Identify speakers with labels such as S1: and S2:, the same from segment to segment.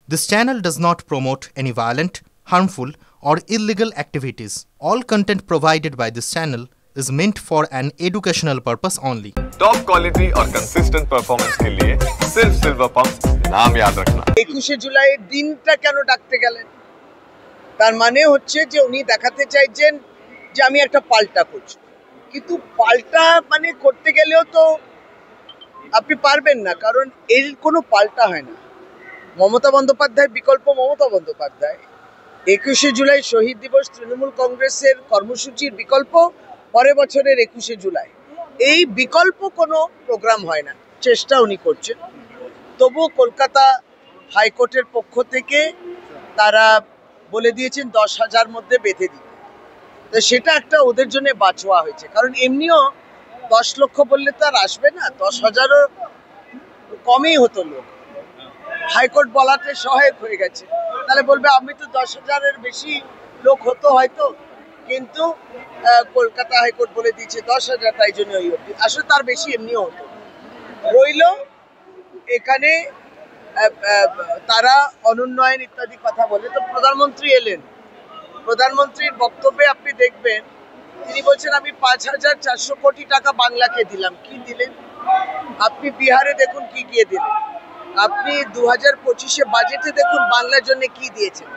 S1: This channel does not promote any violent, harmful, or illegal activities. All content provided by this channel is meant for an educational purpose only.
S2: Top quality और consistent performance के लिए सिर्फ silver pump नाम याद रखना।
S3: 21 জুলাই দিনটা কেন ডাকতে গেলেন? তার মানে হচ্ছে যে উনি দেখাতে চাইছেন যে আমি একটা পাল্টা করছি, কিন্তু পাল্টা মানে করতে গেলেও তো আপনি পারবেন না, কারণ এর কোনো পাল্টা হয় না। মমতা বন্দ্যোপাধ্যায় বিকল্প মমতা বন্দ্যোপাধ্যায়। 21 জুলাই শহীদ দিবস তৃণমূল কংগ্রেসের কর্মসূচির বিকল্প পরের বছরের 21 জুলাই। এই বিকল্প কোনো প্রোগ্রাম হয় না, চেষ্টা উনি করছেন। তবুও কলকাতা হাইকোর্টের পক্ষ থেকে তারা বলে দিয়েছেন 10,000 মধ্যে বেঁধে দিতে। তো সেটা একটা ওদের জন্য বাঁচোয়া হয়েছে, কারণ এমনিও 10 লক্ষ বললে তো আর আসবে না, 10,000ও কমই হতো লোক। হাইকোর্ট বলাতে সহায়ক হয়ে গেছে, তাহলে বলবে আমি তো 10,000-এর বেশি লোক হতো হয়তো, কিন্তু কলকাতা হাইকোর্ট বলে দিয়েছে 10,000, তাই জন্য ওই অবধি। আসলে তার বেশি এমনিও হতো। রইল এখানে তারা অনুন্নয়ন ইত্যাদি কথা বলে, তো প্রধানমন্ত্রী এলেন। প্রধানমন্ত্রীর বক্তব্যে আপনি দেখবেন তিনি বলছেন আমি 5,400 কোটি টাকা বাংলাকে দিলাম। কি দিলেন? আপনি বিহারে দেখুন কি গিয়ে দিলেন, আপনি 2025-এ বাজেটে দেখুন বাংলার জন্য কি দিয়েছেন।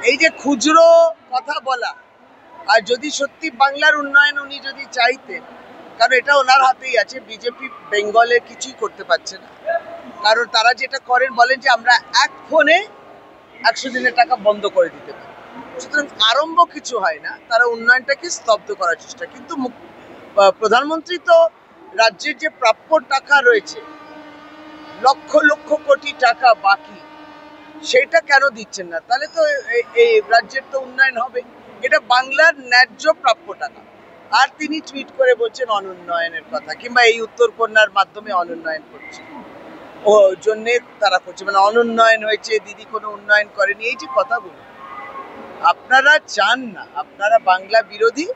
S3: এই যে খুচরো কথা বলা, আর যদি সত্যি বাংলার উন্নয়ন উনি যদি চাইতেন, কারণ এটা ওনার হাতেই আছে, বিজেপি বেঙ্গলে কিছুই করতে পারছে না, কারণ তারা যেটা করেন বলেন যে আমরা এক ফোনে 100 দিনের টাকা বন্ধ করে দিতে পারি। সুতরাং আরম্ভ কিছু হয় না, তারা উন্নয়নটাকে স্তব্ধ করার চেষ্টা। কিন্তু প্রধানমন্ত্রী তো রাজ্যের যে প্রাপ্য টাকা রয়েছে লক্ষ লক্ষ কোটি টাকা বাকি, সেটা কেন দিচ্ছেন না? তাহলে তো এই রাজ্যের তো উন্নয়ন হবে। এটা বাংলার ন্যায্য প্রাপ্য টাকা। আর তিনি টুইট করে বলছেন অনুন্নয়নের কথা, কিংবা এই উত্তর কন্যার মাধ্যমে অনুন্নয়ন করছে, ও জন্যে তারা করছে, মানে অনুন্নয়ন হয়েছে, দিদি কোনো উন্নয়ন করেনি, এই যে কথাগুলো আপনারা চান না। আপনারা বাংলা বিরোধী,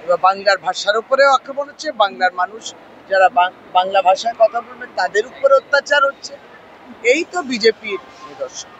S3: এবার বাংলার ভাষার উপরেও আক্রমণ হচ্ছে, বাংলার মানুষ যারা বাংলা ভাষায় কথা বলবে তাদের উপরে অত্যাচার হচ্ছে। এই তো বিজেপির নিদর্শন।